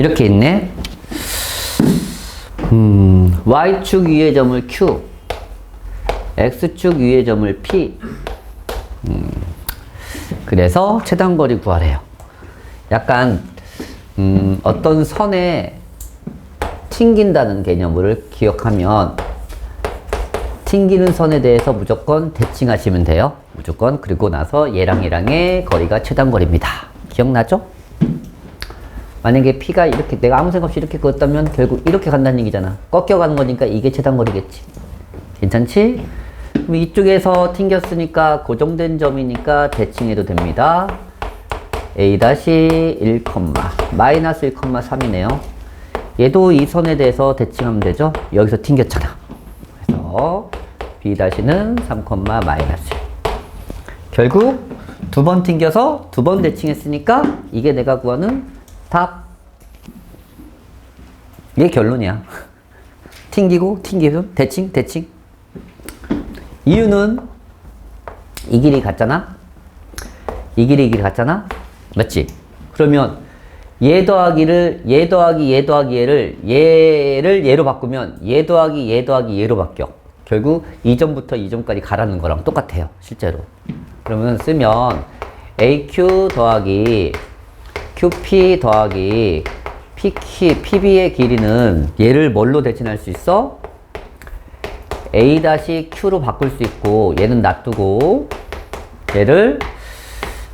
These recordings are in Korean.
이렇게 있네. Y축 위의 점을 Q, X축 위의 점을 P. 그래서 최단거리 구하래요. 약간 어떤 선에 튕긴다는 개념을 기억하면 튕기는 선에 대해서 무조건 대칭하시면 돼요. 무조건. 그리고 나서 얘랑 얘랑의 거리가 최단거리입니다. 기억나죠? 만약에 P가 이렇게 내가 아무 생각 없이 이렇게 그었다면 결국 이렇게 간다는 얘기잖아. 꺾여가는 거니까 이게 최단거리겠지. 괜찮지? 그럼 이쪽에서 튕겼으니까 고정된 점이니까 대칭해도 됩니다. A-1, 마이너스 1,3이네요. 얘도 이 선에 대해서 대칭하면 되죠? 여기서 튕겼잖아. 그래서 B-는 3, 마이너스 1. 결국 두 번 튕겨서 두 번 대칭했으니까 이게 내가 구하는 답. 이게 결론이야. 튕기고 튕기고 대칭. 이유는 이 길이 같잖아? 이 길이 같잖아? 맞지? 그러면 얘 더하기 얘를 얘로 바꾸면 얘 더하기 얘로 바뀌어. 결국 이 점부터 이 점까지 가라는 거랑 똑같아요. 실제로. 그러면 쓰면 AQ 더하기 QP 더하기 PB의 길이는 얘를 뭘로 대칭할 수 있어? A-Q로 바꿀 수 있고 얘는 놔두고 얘를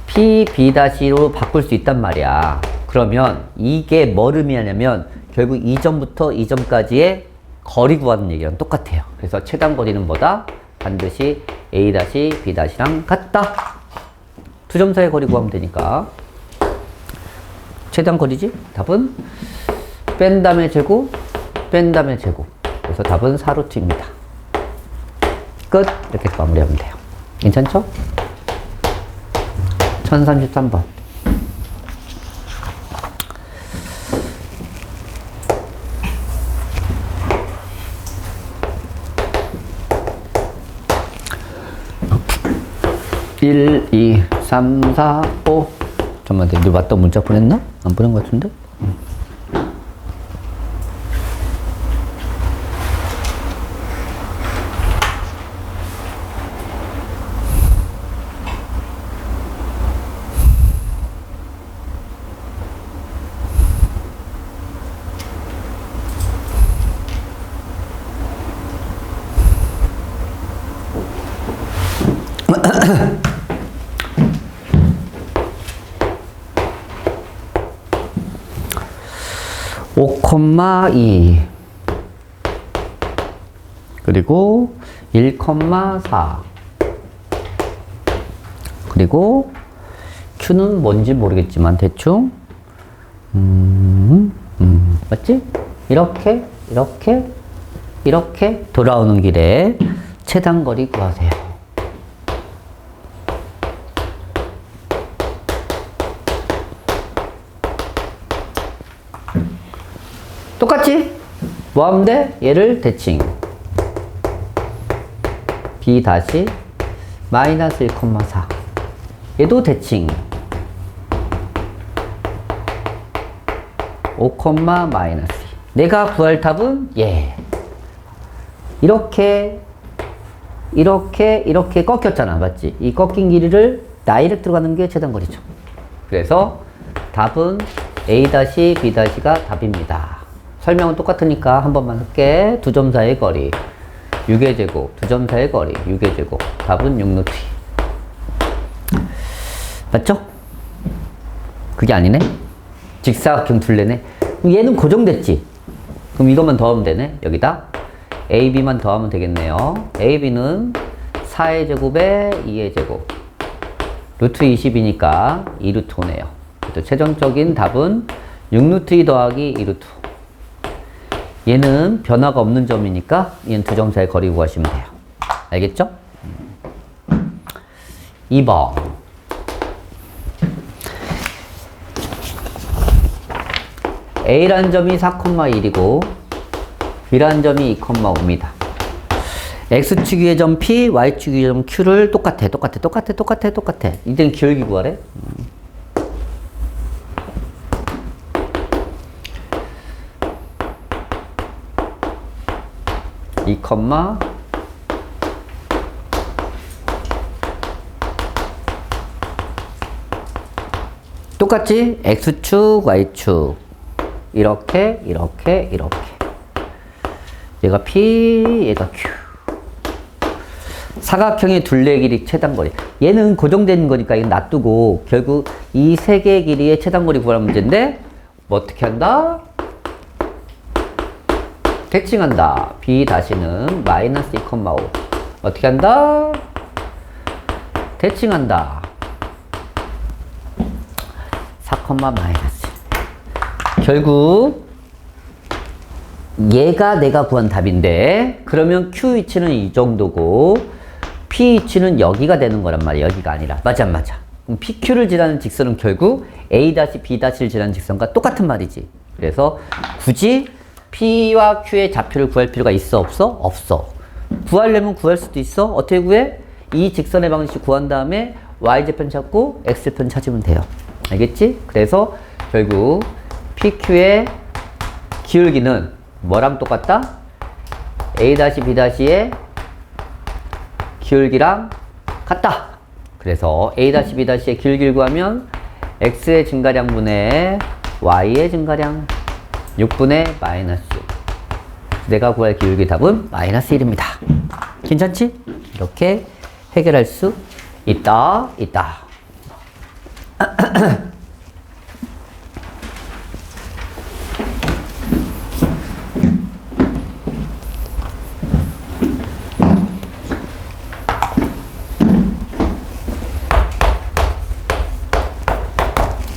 PB-로 바꿀 수 있단 말이야. 그러면 이게 뭘 의미하냐면 결국 이 점부터 이 점까지의 거리 구하는 얘기랑 똑같아요. 그래서 최단거리는 뭐다? 반드시 A-B-랑 같다. 두 점 사이의 거리 구하면 되니까 최단거리지? 답은 뺀 다음에 제곱, 그래서 답은 4루트입니다. 끝! 이렇게 해서 마무리하면 돼요. 괜찮죠? 1033번. (1, 2, 3, 4, 5) 잠깐만, 너 맞다 문자 보냈나? 안 보낸 것 같은데? (5,2) 그리고 1,4 그리고 Q는 뭔지 모르겠지만 대충 맞지? 이렇게 돌아오는 길에 최단거리 구하세요. 똑같지? 뭐 하면 돼? 얘를 대칭. B- 마이너스 1,4. 얘도 대칭. 5, 마이너스 2. 내가 구할 답은 얘. 이렇게 꺾였잖아. 맞지? 이 꺾인 길이를 다이렉트로 가는 게 최단거리죠. 그래서 답은 A-B-가 답입니다. 설명은 똑같으니까 한 번만 할게. 두 점 사이의 거리 6의 제곱, 두 점 사이의 거리 6의 제곱. 답은 6루트 2. 맞죠? 그게 아니네? 직사각형 둘레네. 그럼 얘는 고정됐지? 그럼 이것만 더하면 되네. 여기다 AB만 더하면 되겠네요. AB는 4의 제곱에 2의 제곱 루트 20이니까 2루트 5네요. 그래서 최종적인 답은 6루트 2 더하기 2루트 5. 얘는 변화가 없는 점이니까 얘는 두 점 사이의 거리 구하시면 돼요. 알겠죠? 2번. A라는 점이 4,1이고 B라는 점이 2,5입니다. X축 위의 점 P, Y축 위의 점 Q를 똑같아. 이때는 기울기 구하래. 2, 똑같지? X축, Y축. 이렇게. 얘가 P, 얘가 Q. 사각형의 둘레 길이 최단거리. 얘는 고정된 거니까 이건 놔두고 결국 이 세 개의 길이의 최단거리 구하는 문제인데 뭐 어떻게 한다? 대칭한다. B 다시는 마이너스 2,5. 어떻게 한다? 대칭한다. 4, 마이너스. 결국 얘가 내가 구한 답인데 그러면 Q 위치는 이 정도고 P 위치는 여기가 되는 거란 말이야. 여기가 아니라. 맞아. 그럼 PQ를 지나는 직선은 결국 A-B'를 지나는 직선과 똑같은 말이지. 그래서 굳이 P와 Q의 좌표를 구할 필요가 있어? 없어. 구하려면 구할 수도 있어. 어떻게 구해? 이 직선의 방식 구한 다음에 Y좌편 찾고 X좌편 찾으면 돼요. 알겠지? 그래서 결국 PQ의 기울기는 뭐랑 똑같다? A-B'의 기울기랑 같다. 그래서 A-B'의 기울기를 구하면 X의 증가량분의 Y의 증가량 6분의 마이너스 6. 내가 구할 기울기 답은 마이너스 1입니다. 괜찮지? 이렇게 해결할 수 있다.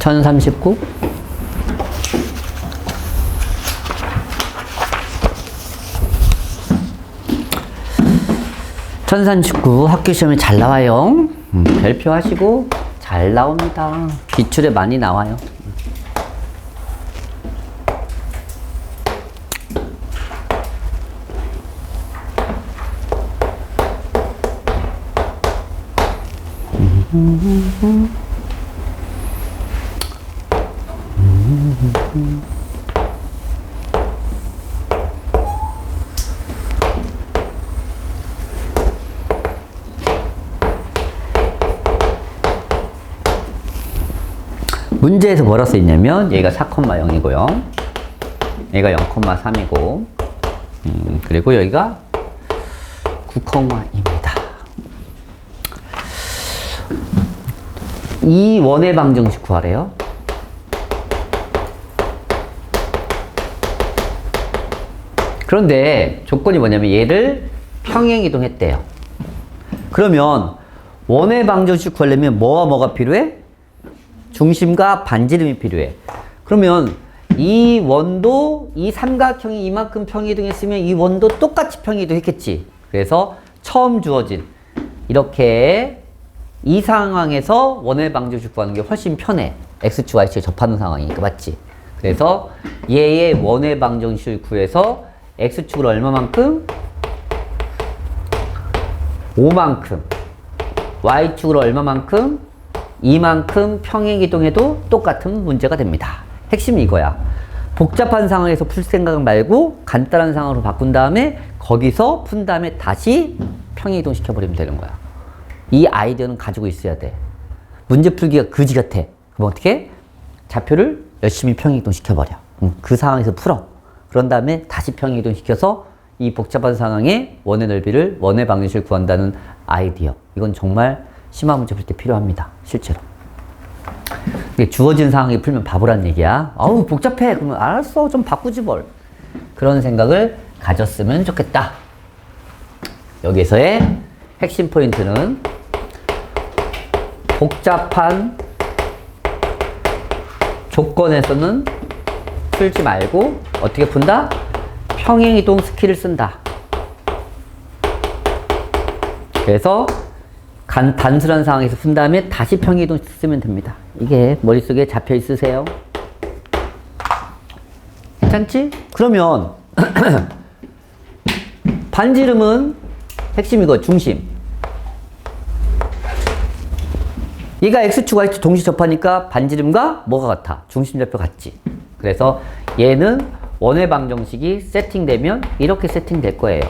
1039. 학교 시험에 잘 나와요. 별표 하시고 잘 나옵니다. 기출에 많이 나와요. 문제에서 뭐라 써 있냐면 얘가 4,0이고요. 얘가 0,3이고 그리고 여기가 9,2입니다. 이 원의 방정식 구하래요. 그런데 조건이 뭐냐면 얘를 평행이동했대요. 그러면 원의 방정식 구하려면 뭐와 뭐가 필요해? 중심과 반지름이 필요해. 그러면 이 원도 이 삼각형이 이만큼 평이동했으면 이 원도 똑같이 평이동했겠지. 그래서 처음 주어진 이렇게 이 상황에서 원의 방정식 구하는 게 훨씬 편해. X축, Y축에 접하는 상황이니까. 맞지? 그래서 얘의 원의 방정식을 구해서 X축을 얼마만큼? 5만큼. Y축을 얼마만큼? 이만큼 평행이동해도 똑같은 문제가 됩니다. 핵심이 이거야. 복잡한 상황에서 풀 생각 말고 간단한 상황으로 바꾼 다음에 거기서 푼 다음에 다시 평행이동 시켜버리면 되는 거야. 이 아이디어는 가지고 있어야 돼. 문제 풀기가 그지 같아. 그럼 어떻게? 좌표를 열심히 평행이동 시켜버려. 그 상황에서 풀어. 그런 다음에 다시 평행이동 시켜서 이 복잡한 상황에 원의 넓이를 원의 방정식을 구한다는 아이디어. 이건 정말 심화 문제 풀 때 필요합니다. 실제로. 주어진 상황에 풀면 바보란 얘기야. 아우 복잡해. 그러면 알았어. 좀 바꾸지 뭘. 그런 생각을 가졌으면 좋겠다. 여기서의 핵심 포인트는 복잡한 조건에서는 풀지 말고 어떻게 푼다? 평행이동 스킬을 쓴다. 그래서 단순한 상황에서 푼 다음에 다시 평행이동 쓰면 됩니다. 이게 머릿속에 잡혀 있으세요? 괜찮지? 그러면 반지름은 핵심 이거 중심. 얘가 X축, Y축 동시 접하니까 반지름과 뭐가 같아? 중심좌표 같지? 그래서 얘는 원의 방정식이 세팅되면 이렇게 세팅될 거예요.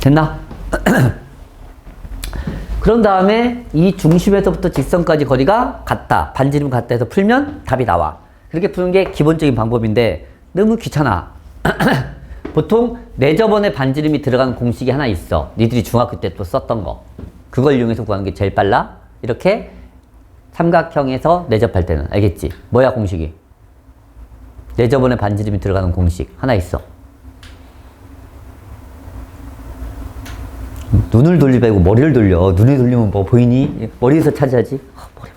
됐나? 그런 다음에 이 중심에서부터 직선까지 거리가 같다. 반지름 같다 해서 풀면 답이 나와. 그렇게 푸는 게 기본적인 방법인데 너무 귀찮아. 보통 내저번에 반지름이 들어가는 공식이 하나 있어. 니들이 중학교 때 또 썼던 거. 그걸 이용해서 구하는 게 제일 빨라. 이렇게 삼각형에서 내접할 때는. 알겠지? 뭐야 공식이? 내저번에 반지름이 들어가는 공식 하나 있어. 눈을 돌리지 말고 머리를 돌려. 눈에 돌리면 뭐 보이니? 머리에서 찾아야지. 머리.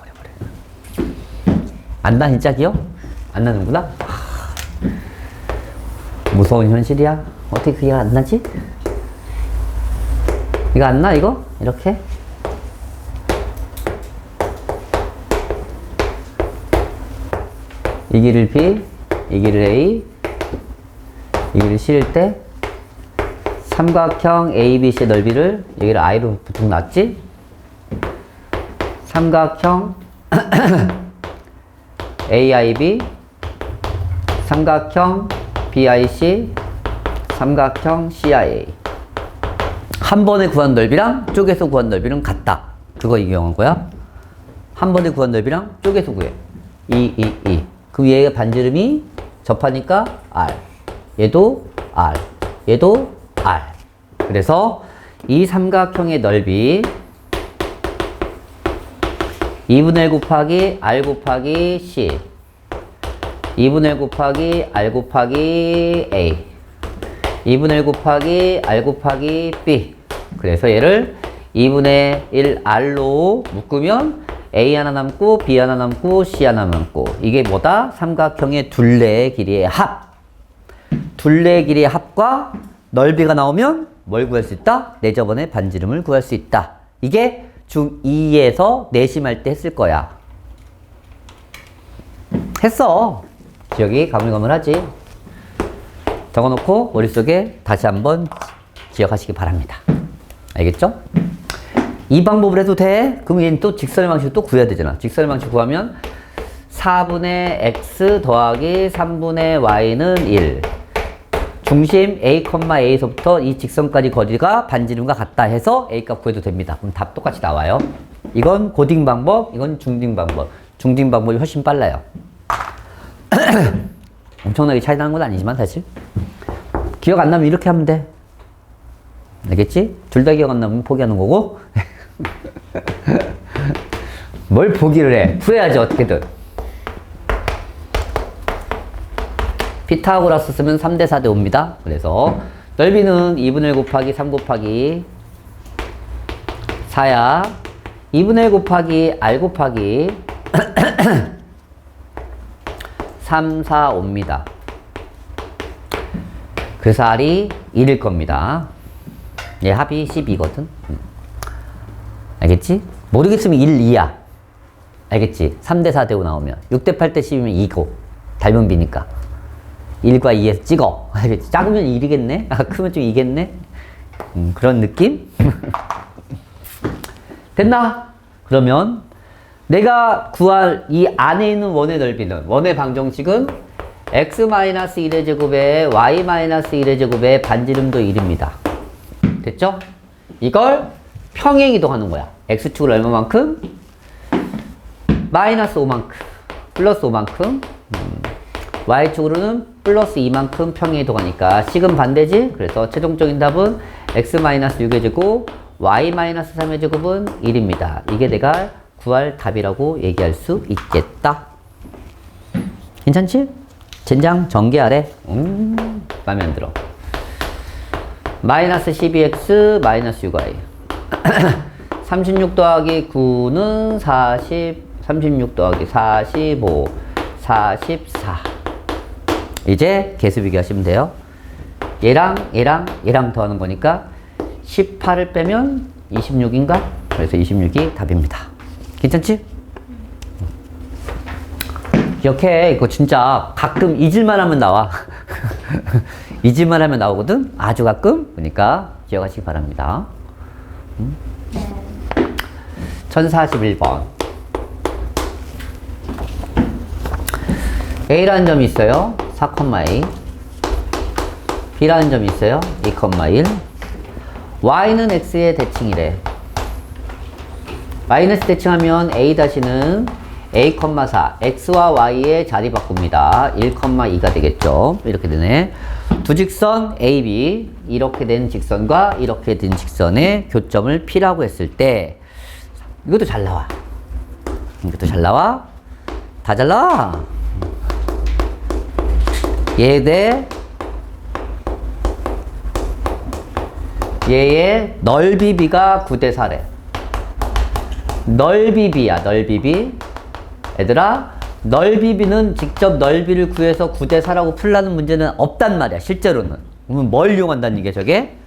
안 나니 짝이요? 안 나는구나? 무서운 현실이야. 어떻게 그게 안 나지? 이거 안 나, 이거? 이렇게? 이 길을 B, 이 길을 A, 이 길을 C일 때 삼각형 ABC의 넓이를 여기를 I로 보통 놨지? 삼각형 AIB, 삼각형 BIC, 삼각형 CIA. 한 번에 구한 넓이랑 쪼개서 구한 넓이는 같다. 그거 이용한 거야. 한 번에 구한 넓이랑 쪼개서 구해. 그 위에 반지름이 접하니까 R. 얘도 R. 얘도 R. 그래서 이 삼각형의 넓이 2분의 1 곱하기 R 곱하기 C, 2분의 1 곱하기 R 곱하기 A, 2분의 1 곱하기 R 곱하기 B. 그래서 얘를 2분의 1 R로 묶으면 A 하나 남고 B 하나 남고 C 하나 남고. 이게 뭐다? 삼각형의 둘레의 길이의 합. 둘레의 길이의 합과 넓이가 나오면 뭘 구할 수 있다? 내저번의 반지름을 구할 수 있다. 이게 중2에서 내심할 때 했을 거야. 했어. 기억이 가물가물하지. 적어놓고 머릿속에 다시 한번 기억하시기 바랍니다. 알겠죠? 이 방법을 해도 돼? 그럼 얘는 또 직선의 방식을 또 구해야 되잖아. 직선의 방식 구하면 4분의 x 더하기 3분의 y는 1. 중심 A,A에서부터 이 직선까지 거리가 반지름과 같다 해서 A 값 구해도 됩니다. 그럼 답 똑같이 나와요. 이건 고딩 방법, 이건 중딩 방법. 중딩 방법이 훨씬 빨라요. 엄청나게 차이 나는 건 아니지만 사실. 기억 안 나면 이렇게 하면 돼. 알겠지? 둘 다 기억 안 나면 포기하는 거고. 뭘 포기를 해? 후회하지 어떻게든. 피타고라스 쓰면 3대 4대 5입니다. 그래서 넓이는 2분의 1 곱하기 3 곱하기 4야. 2분의 1 곱하기 R 곱하기 3, 4, 5입니다. 그래서 R이 1일 겁니다. 얘 합이 12거든. 알겠지? 모르겠으면 1, 2야. 알겠지? 3대 4대 5 나오면 6대 8대 10이면 2고 닮은 비니까 1과 2에서 찍어. 알겠지? 작으면 1이겠네? 크면 좀 2겠네? 그런 느낌? 됐나? 그러면 내가 구할 이 안에 있는 원의 넓이는, 원의 방정식은 x-1의 제곱에 y-1의 제곱에 반지름도 1입니다. 됐죠? 이걸 평행 이동하는 거야. x축을 얼마만큼? 마이너스 5만큼, 플러스 5만큼, y축으로는 플러스 2만큼 평행 이동하니까 식은 반대지? 그래서 최종적인 답은 x-6의 제곱, y-3의 제곱은 1입니다. 이게 내가 구할 답이라고 얘기할 수 있겠다. 괜찮지? 젠장 전개하래. 마음에 안 들어. 마이너스 12x 마이너스 6y 36 더하기 9는 40, 36 더하기 45, 44. 이제 개수 비교하시면 돼요. 얘랑 더하는 거니까 18을 빼면 26인가? 그래서 26이 답입니다. 괜찮지? 기억해. 이거 진짜 가끔 잊을만 하면 나와. 잊을만 하면 나오거든? 아주 가끔? 그러니까 기억하시기 바랍니다. 1041번. A라는 점이 있어요. 4,2. B라는 점이 있어요. 2,1. y는 x의 대칭이래. 마이너스 대칭하면 a-는 a,4 x와 y의 자리 바꿉니다. 1,2가 되겠죠. 이렇게 되네. 두 직선 AB 이렇게 된 직선과 이렇게 된 직선의 교점을 P라고 했을 때 이것도 잘 나와. 이것도 잘 나와. 다 잘 나와. 얘 대 얘의 넓이 B가 9대 4래. 넓이 B야, 넓이 B. 얘들아, 넓이 B는 직접 넓이를 구해서 9대 4라고 풀라는 문제는 없단 말이야, 실제로는. 그러면 뭘 이용한다는 얘기야, 저게?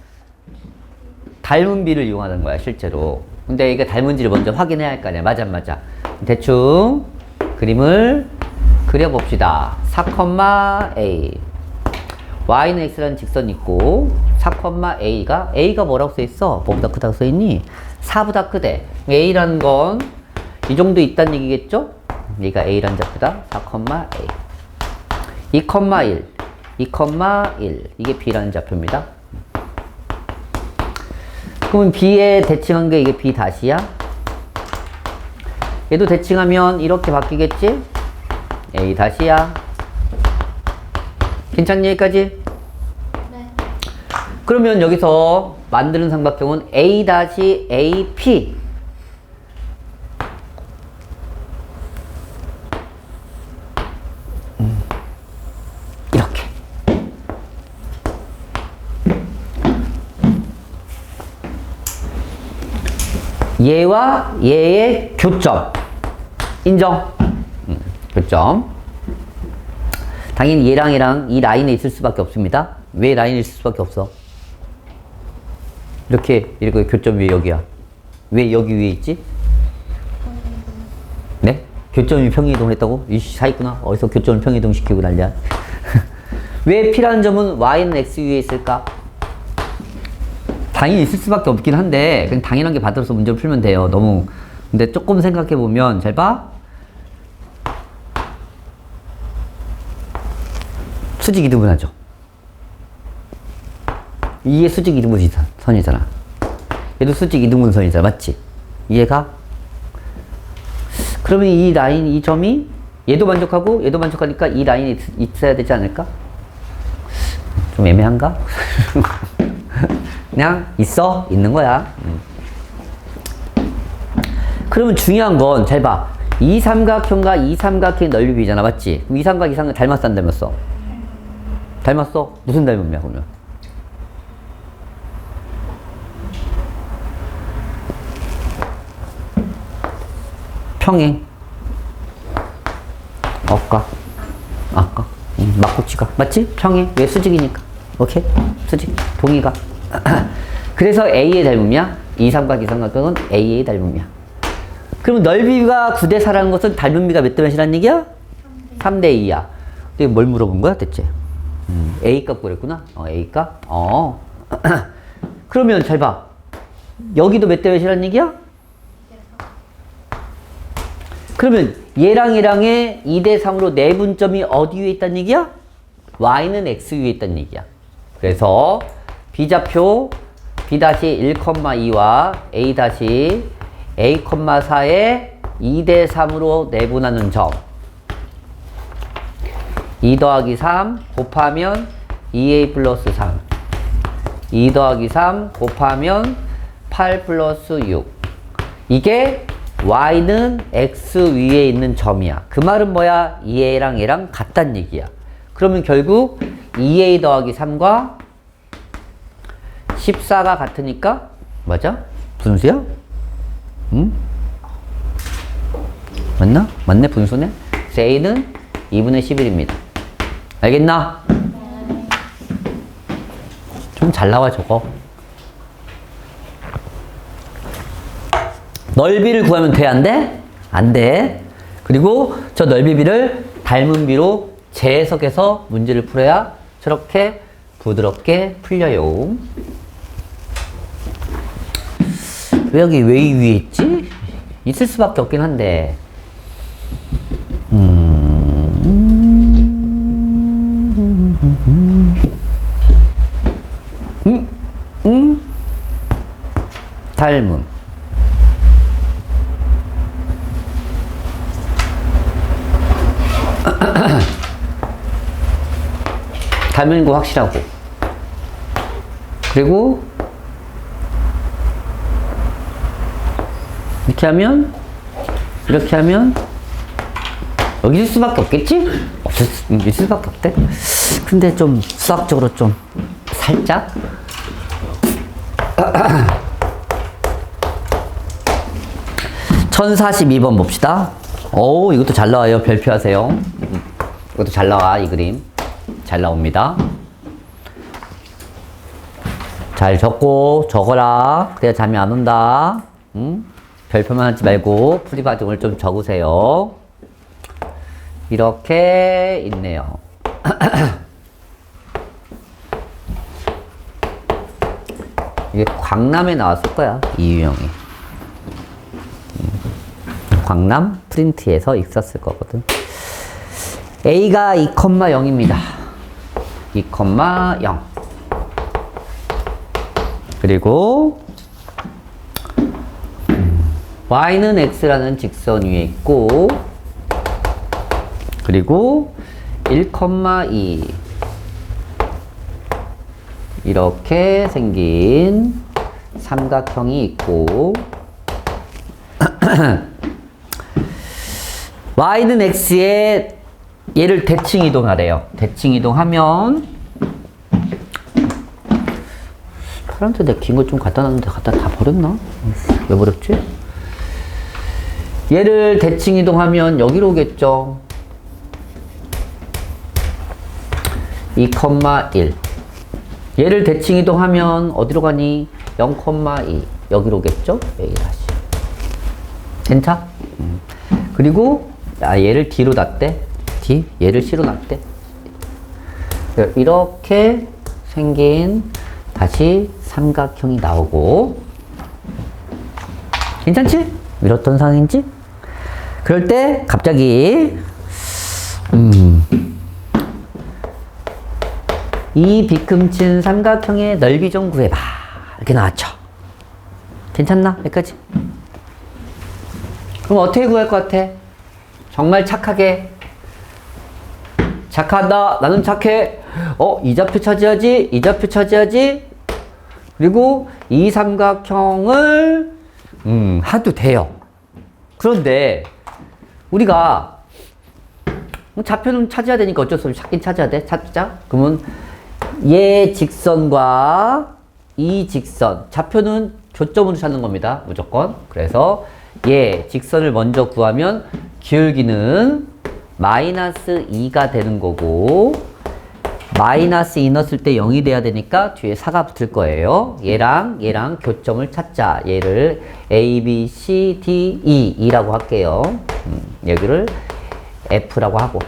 닮은 B를 이용하는 거야, 실제로. 근데 이게 닮은지를 먼저 확인해야 할 거 아니야. 맞아, 맞아. 대충 그림을 그려봅시다. 4,A. y는 x라는 직선이 있고 4,a가 a가 뭐라고 써있어? 뭐보다 크다고 써있니? 4보다 크대. a라는 건 이 정도 있다는 얘기겠죠? 얘가 a라는 좌표다. 4,a 2,1 2,1 이게 b라는 좌표입니다. 그러면 b에 대칭한 게 이게 b 다시야? 얘도 대칭하면 이렇게 바뀌겠지? a 다시야. 괜찮니 여기까지? 네. 그러면 여기서 만드는 삼각형은 A-AP 이렇게 얘와 얘의 교점 인정? 교점. 당연히 얘랑 얘랑 이 라인에 있을 수밖에 없습니다. 왜 라인에 있을 수밖에 없어? 이렇게 교점 왜 여기야? 왜 여기 위에 있지? 네? 교점이 평행이동했다고? 이씨 다 있구나. 어디서 교점을 평행이동시키고 난리야. 왜 P라는 점은 Y는 X 위에 있을까? 당연히 있을 수밖에 없긴 한데 그냥 당연한 게 받아서 문제를 풀면 돼요. 너무 근데 조금 생각해 보면 잘 봐. 수직 이등분하죠. 이게 수직 이등분 선이잖아. 얘도 수직 이등분 선이잖아. 맞지? 이해가? 그러면 이 라인, 이 점이 얘도 만족하고 얘도 만족하니까 이 라인이 있어야 되지 않을까? 좀 애매한가? 그냥 있어? 있는 거야. 그러면 중요한 건 잘 봐. 이 삼각형과 이 삼각형의 넓이 비잖아. 맞지? 그럼 이 삼각, 이 삼각 닮았어 안 닮았어? 닮았어? 무슨 닮음이야 그러면? 평행 어까 아까 막고치가 맞지? 평행 왜 수직이니까 오케이 수직 동의가 그래서 A의 닮음이야. 이 삼각 이 삼각형은 A의 닮음이야. 그럼 넓이가 9대 4라는 것은 닮은 비가 몇 대 몇이라는 얘기야? 3대 2야. 근데 뭘 물어본 거야 대체? A 값 그랬구나. A 값. 그러면 잘 봐. 여기도 몇 대 몇이라는 얘기야? 그러면 얘랑 얘랑의 2대 3으로 내분점이 어디 위에 있다는 얘기야? Y는 X 위에 있다는 얘기야. 그래서 B좌표 B-1,2와 A-A,4의 2대 3으로 내분하는 점 2 더하기 3 곱하면 2A 플러스 3 2 더하기 3 곱하면 8 플러스 6 이게 Y는 X 위에 있는 점이야. 그 말은 뭐야? 2A랑 얘랑 같다는 얘기야. 그러면 결국 2A 더하기 3과 14가 같으니까 맞아? 분수야? 응? 맞나? 맞네 분수네? 그래서 A는 2분의 11입니다. 알겠나? 좀 잘 나와 저거. 넓이를 구하면 돼? 안 돼? 안 돼. 그리고 저 넓이 비를 닮은 비로 재해석해서 문제를 풀어야 저렇게 부드럽게 풀려요. 왜 여기 왜 위에 있지? 있을 수밖에 없긴 한데. 닮음. 닮은 거 확실하고. 그리고 이렇게 하면 여기 있을 수밖에 없겠지? 있을 수밖에 없대. 근데 좀 수학적으로 좀 살짝 1042번 봅시다. 오, 이것도 잘 나와요. 별표하세요. 이것도 잘 나와. 이 그림 잘 나옵니다. 잘 적고 적어라. 그래야 잠이 안 온다. 별표만 하지 말고 풀이 과정을 좀 적으세요. 이렇게 있네요. 이게 광남에 나왔을 거야, 이 유형이. 광남 프린트에서 있었을 거거든. A가 2,0입니다. 2,0. 그리고 Y는 X라는 직선 위에 있고, 그리고 1,2 이렇게 생긴 삼각형이 있고 Y는 X에 얘를 대칭 이동하래요. 대칭 이동하면 사람한테 내가 긴 거 좀 갖다 놨는데 갖다 다 버렸나? 왜 버렸지? 얘를 대칭 이동하면 여기로 오겠죠. 2,1 얘를 대칭 이동하면 어디로 가니? 0,2 여기로 오겠죠? A 다시. 괜찮? 그리고 얘를 D로 놨대. D 얘를 C로 놨대. 이렇게 생긴 다시 삼각형이 나오고, 괜찮지? 이렇던 상황인지? 그럴 때 갑자기 이 비큼친 삼각형의 넓이 좀 구해봐. 이렇게 나왔죠. 괜찮나? 여기까지? 그럼 어떻게 구할 것 같아? 정말 착하게. 착하다. 나는 착해. 이 좌표 차지하지. 이 좌표 차지하지. 그리고 이 삼각형을 해도 돼요. 그런데 우리가 좌표는 찾아야 되니까 어쩔 수 없이 찾긴 찾아야 돼. 찾자. 그러면 얘 직선과 이 직선, 좌표는 교점으로 찾는 겁니다. 무조건. 그래서 얘 직선을 먼저 구하면 기울기는 마이너스 2가 되는 거고, 마이너스 2 넣었을 때 0이 돼야 되니까 뒤에 4가 붙을 거예요. 얘랑 교점을 찾자. 얘를 A, B, C, D, E라고 할게요. 여기를 F라고 하고.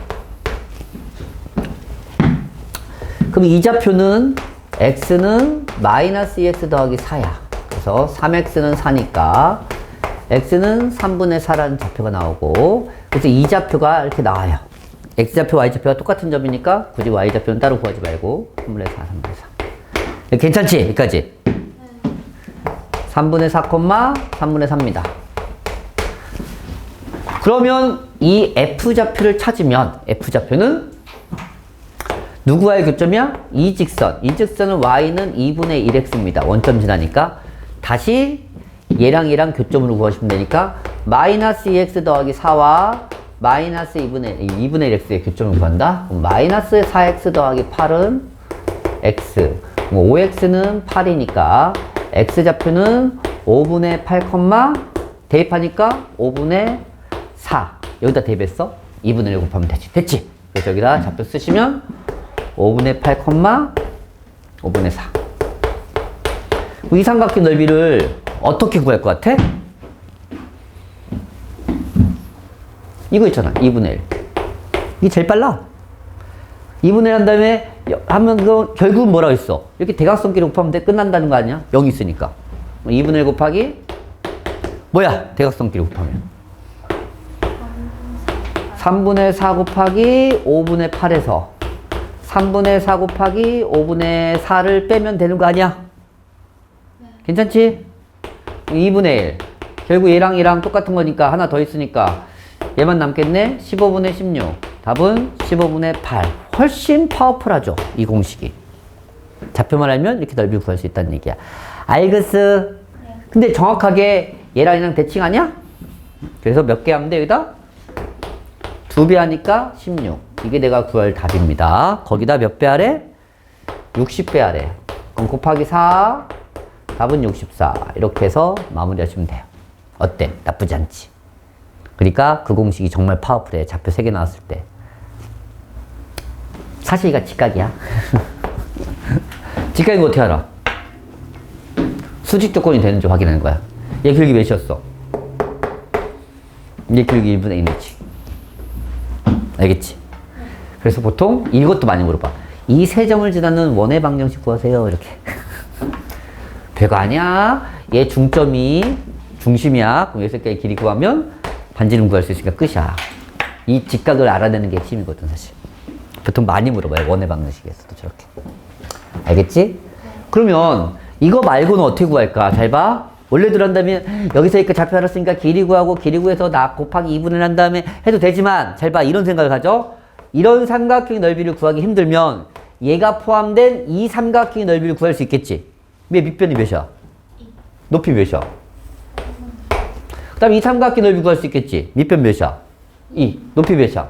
그럼 이 좌표는 X는 마이너스 2X 더하기 4야. 그래서 3X는 4니까 X는 3분의 4라는 좌표가 나오고, 그래서 이 좌표가 이렇게 나와요. X좌표, Y좌표가 똑같은 점이니까 굳이 Y좌표는 따로 구하지 말고 3분의 4, 3분의 4. 괜찮지? 여기까지? 3분의 4, 3분의 4입니다. 그러면 이 F좌표를 찾으면 F좌표는 누구와의 교점이야? 이 직선. 이 직선은 Y는 2분의 1X입니다. 원점 지나니까. 다시 얘랑 교점으로 구하시면 되니까 마이너스 2X 더하기 4와 마이너스 2분의 1X의 교점을 구한다? 그럼 마이너스 4X 더하기 8은 X. 5X는 8이니까 X좌표는 5분의 8, 대입하니까 5분의 4. 여기다 대입했어? 2분의 1 곱하면 되지. 됐지? 그래서 여기다 좌표 쓰시면 5분의 8, 5분의 4. 이 삼각형 넓이를 어떻게 구할 것 같아? 이거 있잖아. 2분의 1. 이게 제일 빨라. 2분의 1 한 다음에 하면 그 결국은 뭐라고 했어? 이렇게 대각선끼리 곱하면 돼. 끝난다는 거 아니야? 0이 있으니까. 2분의 1 곱하기 뭐야? 대각선끼리 곱하면 3분의 4 곱하기 5분의 8에서 3분의 4 곱하기 5분의 4를 빼면 되는 거 아니야? 네. 괜찮지? 2분의 1. 결국 얘랑 똑같은 거니까 하나 더 있으니까 얘만 남겠네. 15분의 16. 답은 15분의 8. 훨씬 파워풀하죠, 이 공식이. 좌표만 알면 이렇게 넓이 구할 수 있다는 얘기야. 알겠어? 근데 정확하게 얘랑 대칭하냐? 그래서 몇 개 하면 돼, 여기다? 2배 하니까 16. 이게 내가 구할 답입니다. 거기다 몇 배 하래? 60배 하래. 그럼 곱하기 4. 답은 64. 이렇게 해서 마무리하시면 돼요. 어때? 나쁘지 않지? 그러니까 그 공식이 정말 파워풀해. 좌표 3개 나왔을 때. 사실 이거 직각이야. 직각인 거 어떻게 알아? 수직 조건이 되는지 확인하는 거야. 얘 길기 몇이었어? 얘 길기 1분의 1이지. 알겠지? 그래서 보통 이것도 많이 물어봐. 이 세 점을 지나는 원의 방정식 구하세요. 이렇게. 별거 아니야. 얘 중점이 중심이야. 그럼 여섯 개의 길이 구하면 반지름 구할 수 있으니까 끝이야. 이 직각을 알아내는 게 핵심이거든, 사실. 보통 많이 물어봐요. 원의 방정식에서도 저렇게. 알겠지? 그러면 이거 말고는 어떻게 구할까? 잘 봐. 원래대로 한다면 여기서 이렇게 좌표 알았으니까 길이 구하고 길이 구해서 나 곱하기 2분의 한 다음에 해도 되지만 잘 봐. 이런 생각을 가져. 이런 삼각형의 넓이를 구하기 힘들면 얘가 포함된 이 삼각형의 넓이를 구할 수 있겠지. 왜 밑변이 몇이야? 높이 몇이야? 그 다음에 이 삼각형 넓이 구할 수 있겠지. 밑변 몇이야? 2. 높이 몇이야?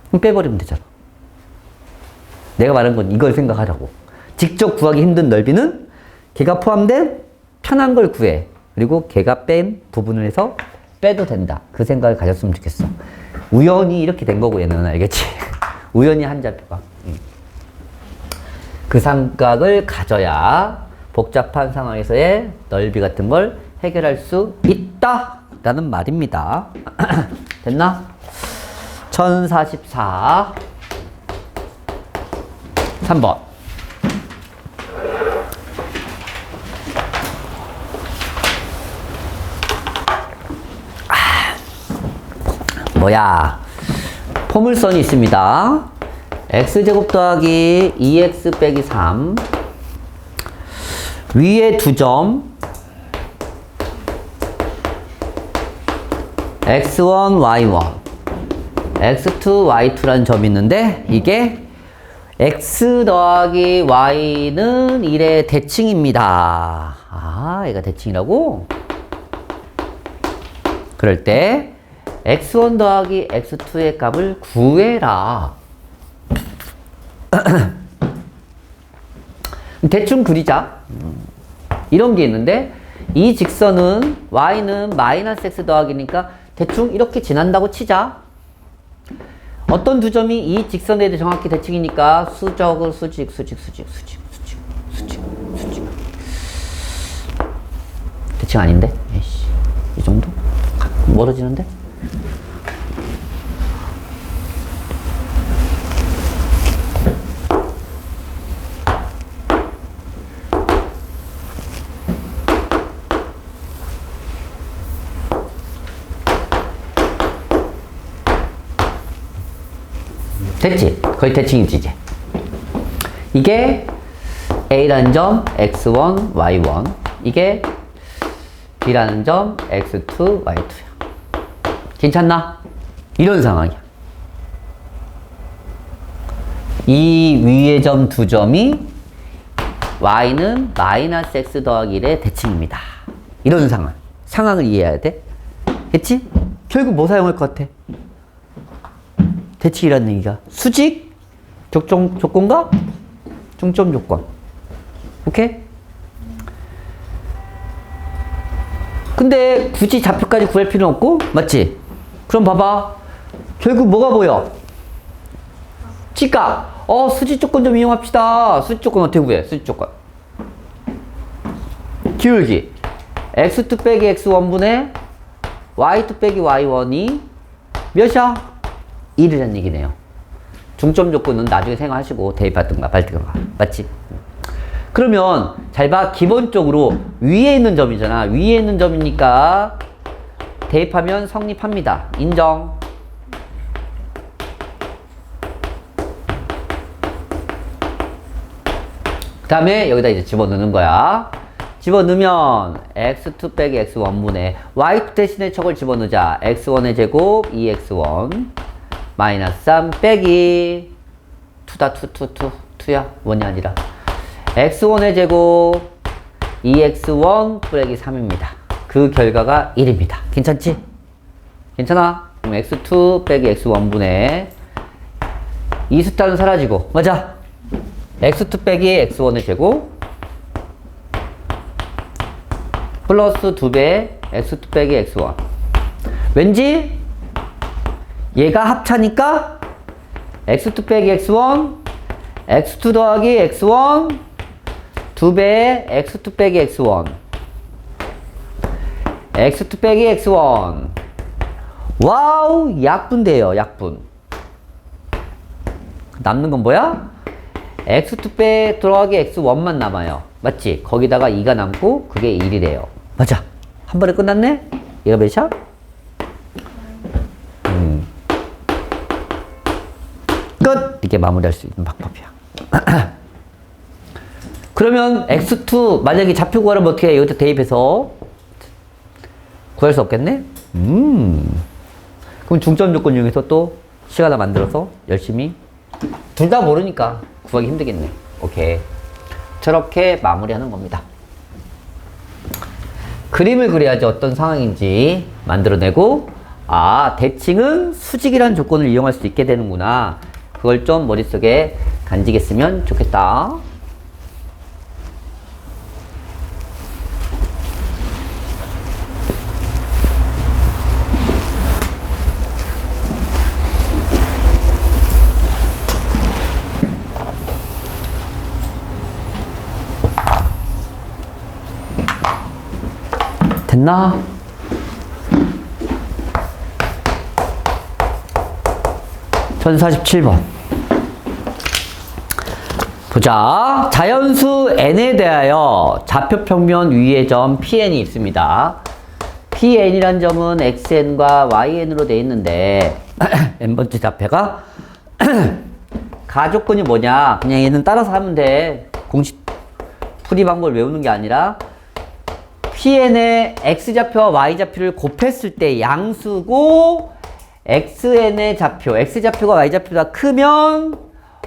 그럼 빼버리면 되잖아. 내가 말한 건 이걸 생각하라고. 직접 구하기 힘든 넓이는 걔가 포함된 편한 걸 구해. 그리고 걔가 뺀 부분을 해서 빼도 된다. 그 생각을 가졌으면 좋겠어. 우연히 이렇게 된 거고 얘는 알겠지? 우연히 한 좌표가. 그 삼각을 가져야 복잡한 상황에서의 넓이 같은 걸 해결할 수 있다 라는 말입니다. 됐나? 1044 3번. 뭐야? 포물선이 있습니다. x제곱 더하기 2x 빼기 3 위에 두 점 x1, y1 x2, y2라는 점이 있는데 이게 x 더하기 y는 1의 대칭입니다. 아, 얘가 대칭이라고? 그럴 때 x1 더하기 x2의 값을 구해라. 대충 그리자. 이런 게 있는데 이 직선은 y는 마이너스 x 더하기니까 대충 이렇게 지난다고 치자. 어떤 두 점이 이 직선에 대해 정확히 대칭이니까 수적을 수직. 대칭 아닌데? 에이씨, 이 정도? 멀어지는데? 됐지? 거의 대칭이지 이제. 이게 A라는 점 x1, y1 이게 B라는 점 x2, y2야. 괜찮나? 이런 상황이야. 이 위의 점 두 점이 y는 마이너스 x 더하기 1의 대칭입니다. 이런 상황. 상황을 이해해야 돼. 됐지? 결국 뭐 사용할 것 같아? 대칭이라는 얘기가 수직, 조건과 중점 조건. 오케이? 근데 굳이 좌표까지 구할 필요는 없고, 맞지? 그럼 봐봐. 결국 뭐가 보여? 직각. 수직 조건 좀 이용합시다. 수직 조건 어떻게 구해? 수직 조건. 기울기. x2 빼기 x1분의 y2 빼기 y1이 몇이야? 1이라는 얘기네요. 중점 조건은 나중에 생각하시고 대입하든가 말든가. 맞지? 그러면 잘 봐. 기본적으로 위에 있는 점이잖아. 위에 있는 점이니까 대입하면 성립합니다. 인정. 그 다음에 여기다 이제 집어넣는 거야. 집어넣으면 x2 빼기 x1분의 y2 대신에 저걸 집어넣자. x1의 제곱 2x1 마이너스 3 빼기 2다 2야 1이 아니라 x1의 제곱 2x1 빼기 3입니다. 그 결과가 1입니다. 괜찮지? 괜찮아? 그럼 x2 빼기 x1분의 이 숫자는 사라지고 맞아? x2 빼기 x1의 제곱 플러스 2배 x2 빼기 x1 왠지 얘가 합차니까 x2 빼기 x1 x2 더하기 x1 2배의 x2 빼기 x1 x2 빼기 x1 와우 약분돼요. 약분 남는 건 뭐야? x2 빼 들어가기 x1만 남아요. 맞지? 거기다가 2가 남고 그게 1이래요. 맞아. 한 번에 끝났네? 얘가 몇이야? 끝! 이렇게 마무리할 수 있는 방법이야. 그러면 x2 만약에 좌표 구하려면 어떻게 해? 여기다 대입해서 구할 수 없겠네? 그럼 중점 조건 중에서 또 시간을 만들어서 열심히 둘 다 모르니까 구하기 힘들겠네. 오케이. 저렇게 마무리하는 겁니다. 그림을 그려야지 어떤 상황인지 만들어내고 아 대칭은 수직이라는 조건을 이용할 수 있게 되는구나. 그걸 좀 머릿속에 간직했으면 좋겠다. 됐나? (1047번) 보자. 자연수 n에 대하여 좌표평면 위의 점 pn이 있습니다. pn이란 점은 xn과 yn으로 되어 있는데 n번째 좌표가 가조건이 뭐냐? 그냥 얘는 따라서 하면 돼. 공식 풀이 방법을 외우는 게 아니라 pn의 x좌표와 y좌표를 곱했을 때 양수고 xn의 좌표, x좌표가 y좌표보다 크면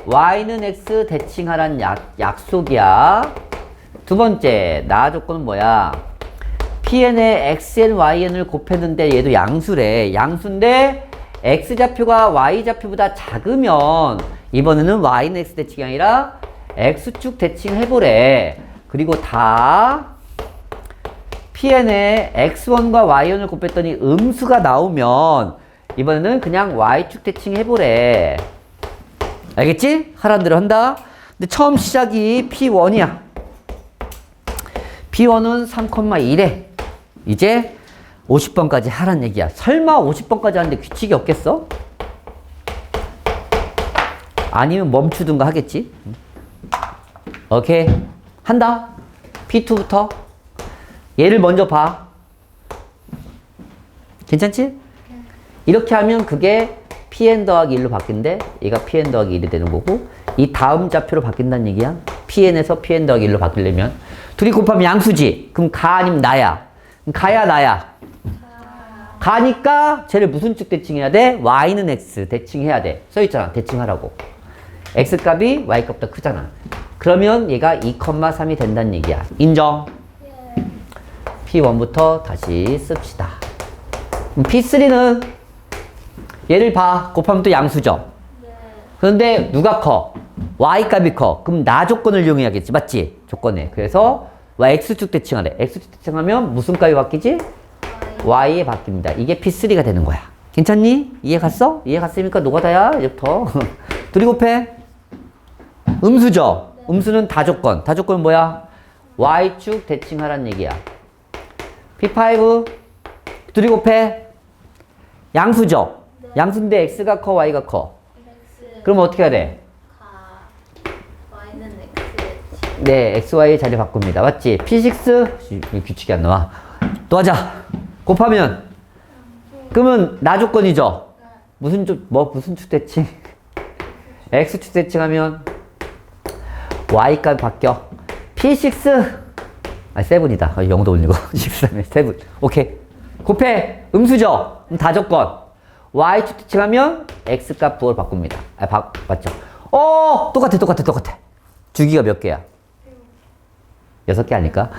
y는 x 대칭하라는 약속이야. 두 번째, 나 조건은 뭐야? pn의 xn, yn을 곱했는데 얘도 양수래. 양수인데 x좌표가 y좌표보다 작으면 이번에는 y는 x 대칭이 아니라 x축 대칭 해보래. 그리고 다 pn의 x1과 y1을 곱했더니 음수가 나오면 이번에는 그냥 y축 대칭 해보래. 알겠지? 하라는 대로 한다. 근데 처음 시작이 p1이야. p1은 3,1에 이제 50번까지 하란 얘기야. 설마 50번까지 하는데 규칙이 없겠어? 아니면 멈추든가 하겠지. 오케이. 한다. p2부터 얘를 먼저 봐. 괜찮지? 이렇게 하면 그게 pn 더하기 1로 바뀐대. 얘가 pn 더하기 1이 되는 거고 이 다음 좌표로 바뀐다는 얘기야. pn에서 pn 더하기 1로 바뀌려면 둘이 곱하면 양수지. 그럼 가 아니면 나야. 그럼 가야 나야. 가니까 쟤를 무슨 축 대칭해야 돼? y는 x 대칭해야 돼. 써있잖아. 대칭하라고. x 값이 y 값보다 크잖아. 그러면 얘가 2,3이 된다는 얘기야. 인정? P1부터 다시 씁시다. P3는 얘를 봐. 곱하면 또 양수죠? 그런데 누가 커? y 값이 커. 그럼 나 조건을 이용해야겠지. 맞지? 조건에. 그래서 x축 대칭하래. x축 대칭하면 무슨 값이 바뀌지? y에 바뀝니다. 이게 P3가 되는 거야. 괜찮니? 이해 갔어? 이해 갔으니까 노가다야. 이제부터. 둘이 곱해. 음수죠? 음수는 다조건. 다조건은 뭐야? y축 대칭하라는 얘기야. P5 둘이 곱해. 양수죠? 네. 양수인데 x가 커 y가 커? x. 그럼 어떻게 해야 돼? y는 x. 네, x, y 자리 바꿉니다. 맞지? P6 규칙이 안 나와. 또 하자. 곱하면 그러면 나 조건이죠? 네. 무슨 축 대칭? x축 대칭하면 y 값 바뀌어. P6 아, 세븐이다. 영어도 올리고. 13에 세븐. 오케이. 곱해. 음수죠? 그럼 다조건. y축 대칭하면 x값 부호를 바꿉니다. 맞죠? 똑같아. 주기가 몇 개야? 6개 아닐까?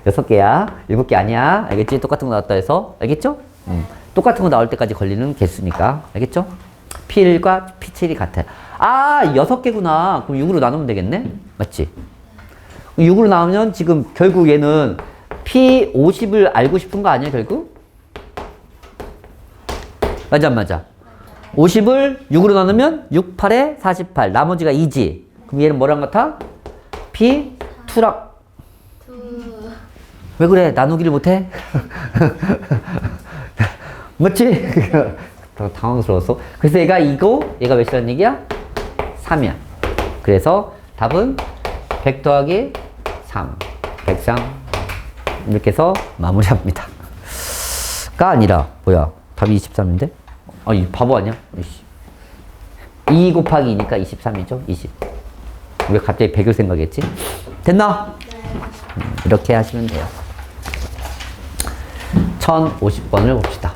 6개야. 7개 아니야. 알겠지? 똑같은 거 나왔다 해서. 알겠죠? 똑같은 거 나올 때까지 걸리는 개수니까. 알겠죠? P1과 P7이 같아. 6개구나. 그럼 6으로 나누면 되겠네? 맞지? 6으로 나오면 지금 결국 얘는 P50을 알고 싶은 거 아니야, 결국? 맞아, 안 맞아? 50을 6으로 나누면 6, 8에 48. 나머지가 2지. 그럼 얘는 뭐랑 같아? P2랑. 왜 그래? 나누기를 못해? 맞지? 당황스러웠어. 그래서 얘가 2고 얘가 몇이라는 얘기야? 3이야. 그래서 답은 100 더하기 3. 103. 이렇게 해서 마무리합니다. 가 아니라 뭐야? 답이 23인데? 이 바보 아니야? 2 곱하기 2니까 23이죠? 20. 왜 갑자기 100을 생각했지? 됐나? 네. 이렇게 하시면 돼요. 1050번을 봅시다.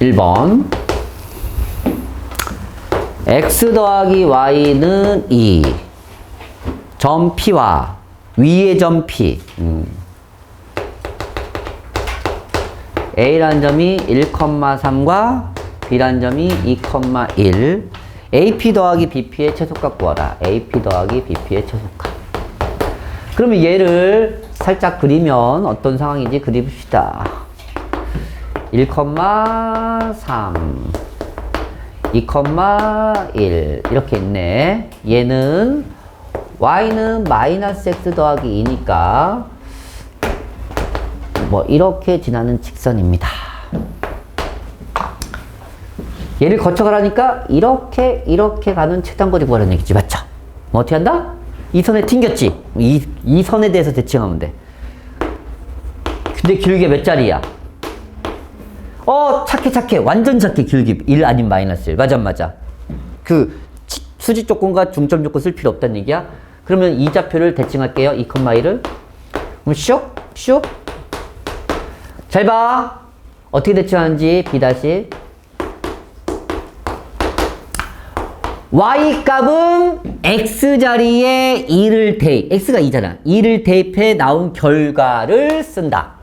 (1번) x 더하기 y는 2 점 P와 위의 점 P A라는 점이 1,3과 B라는 점이 2,1 AP 더하기 BP의 최소값 구하라. AP 더하기 BP의 최소값. 그러면 얘를 살짝 그리면 어떤 상황인지 그려봅시다. 1,3 2,1 이렇게 있네. 얘는 y는 마이너스 x 더하기 2니까 뭐 이렇게 지나는 직선입니다. 얘를 거쳐가라니까 이렇게 가는 최단거리 구하라는 얘기지. 맞죠? 뭐 어떻게 한다? 이 선에 튕겼지? 이 선에 대해서 대칭하면 돼. 근데 길게 몇 자리야? 착해. 완전 착해. 길게 1 아닌 마이너스 1. 맞아. 그 수직 조건과 중점 조건 쓸 필요 없다는 얘기야. 그러면 이 좌표를 대칭할게요. 2,1을. 그럼 슉. 잘 봐. 어떻게 대칭하는지 B 다시. y 값은 x 자리에 2를 대입. x가 2잖아. 2를 대입해 나온 결과를 쓴다.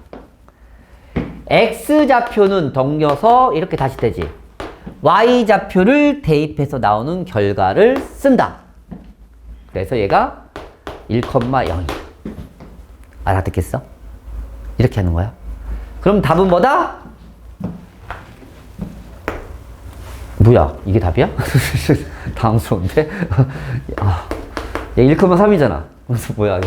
x 좌표는 덩겨서 이렇게 다시 되지. y 좌표를 대입해서 나오는 결과를 쓴다. 그래서 얘가 1,0이야. 알아듣겠어? 이렇게 하는 거야. 그럼 답은 뭐다? 뭐야? 이게 답이야? 당황스러운데? 얘 1,3이잖아. 그래서 뭐야?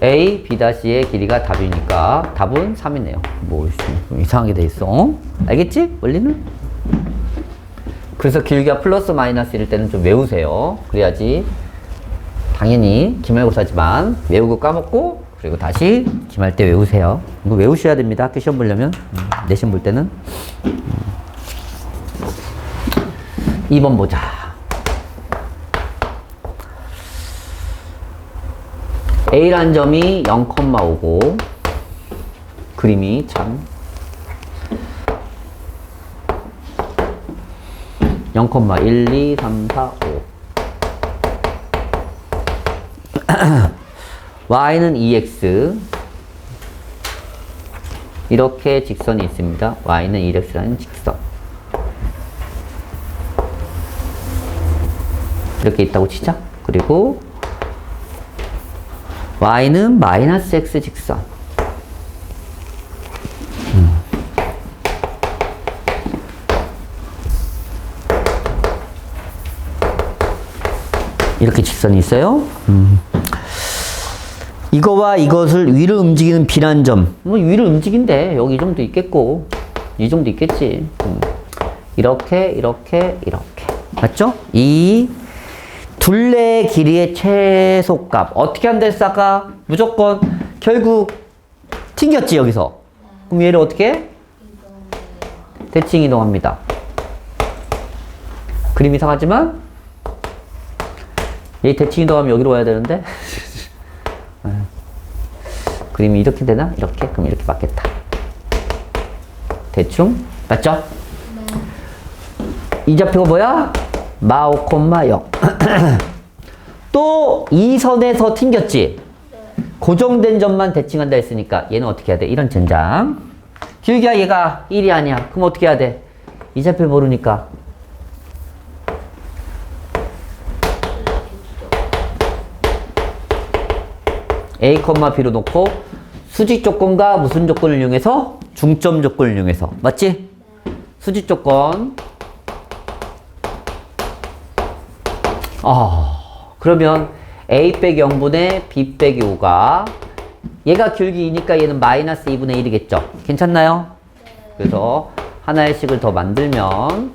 A, B'의 길이가 답이니까 답은 3이네요. 뭐 이상하게 돼 있어. 알겠지? 원리는? 그래서 길이가 플러스 마이너스일 때는 좀 외우세요. 그래야지 당연히 기말고사지만 외우고 까먹고 그리고 다시 기말 때 외우세요. 이거 외우셔야 됩니다. 학교 시험 보려면. 내신 볼 때는. 2번 보자. A라는 점이 0,5고 그림이 참 0,1, 2, 3, 4, 5 y는 2x 이렇게 직선이 있습니다. y는 1x라는 직선 이렇게 있다고 치자. 그리고 y는 마이너스 x 직선 이렇게 직선이 있어요. 이거와 이것을 위로 움직이는 B란 점. 뭐 위로 움직인대. 여기 이 정도 있겠고 이 정도 있겠지. 이렇게 맞죠? 이 둘레의 길이의 최소값 어떻게 한다 했어 아까? 무조건 결국 튕겼지 여기서. 그럼 얘를 어떻게 해? 대칭 이동합니다. 그림 이상하지만 얘 대칭 이동하면 여기로 와야 되는데 그림이 이렇게 되나? 이렇게? 그럼 이렇게 맞겠다. 대충 맞죠? 이 좌표가 뭐야? 마5, 0. 또 이 선에서 튕겼지? 고정된 점만 대칭한다 했으니까 얘는 어떻게 해야 돼? 이런 젠장. 기울기야 얘가 1이 아니야. 그럼 어떻게 해야 돼? 이 좌표 모르니까 A, B로 놓고 수직 조건과 무슨 조건을 이용해서? 중점 조건을 이용해서. 맞지? 수직 조건. 그러면 A 빼기 0분의 B 빼기 5가 얘가 길기 2니까 얘는 마이너스 2분의 1이겠죠? 괜찮나요? 그래서 하나의 식을 더 만들면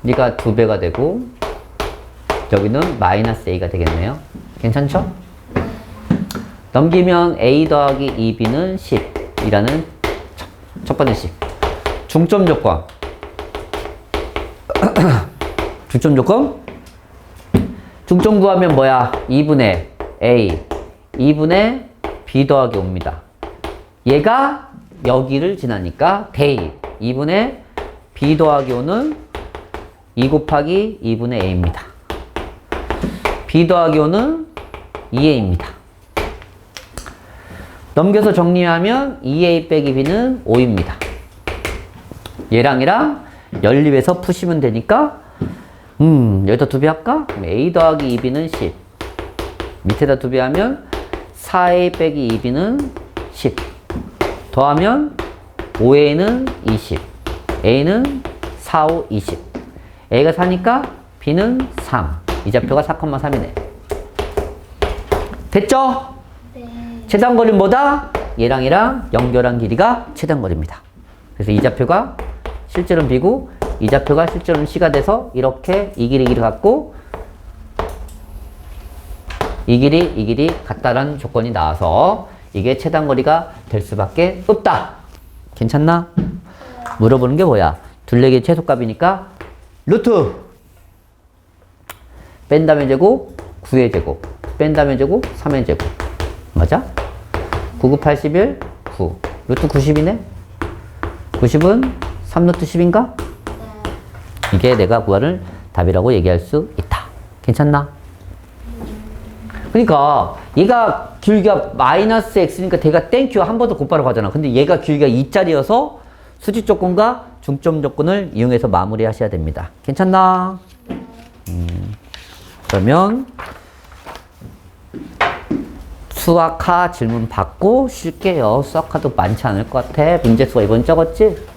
얘가 2배가 되고 여기는 마이너스 A가 되겠네요. 괜찮죠? 넘기면 A 더하기 2B는 10이라는 첫 번째 식. 중점 조건. 중점 조건? 중점 구하면 뭐야? 2분의 A, 2분의 B 더하기 5입니다. 얘가 여기를 지나니까 대입. 2분의 B 더하기 5는 2 곱하기 2분의 A입니다. B 더하기 5는 2A입니다. 넘겨서 정리하면 2A 빼기 B는 5입니다. 얘랑 얘랑 연립해서 푸시면 되니까 여기다 2배 할까? 그럼 A 더하기 2B는 10. 밑에다 2배 하면 4A 빼기 2B는 10. 더하면 5A는 20. A는 4, 5, 20. A가 4니까 B는 3. 이 좌표가 4,3이네. 됐죠? 네. 최단거리는 뭐다? 얘랑 얘랑 연결한 길이가 최단거리입니다. 그래서 이 좌표가 실제로는 B고 이 좌표가 실제로는 C가 돼서 이렇게 이 길이 같고 이 길이 같다라는 조건이 나와서 이게 최단거리가 될 수밖에 없다. 괜찮나? 물어보는 게 뭐야? 둘레길 최소값이니까 루트 뺀 다음에 제곱 9의 제곱 뺀 다음에 제곱 3의 제곱 맞아? 9, 9, 81, 9 루트 90이네? 90은 3루트 10인가? 이게 내가 구할 답이라고 얘기할 수 있다. 괜찮나? 그러니까 얘가 길이가 마이너스 x니까 대가 땡큐 한 번 더 곱하러 가잖아. 근데 얘가 길이가 2짜리여서 수직 조건과 중점 조건을 이용해서 마무리 하셔야 됩니다. 괜찮나? 그러면 수학하 질문 받고 쉴게요. 수학하도 많지 않을 것 같아. 문제 수가 이번 적었지?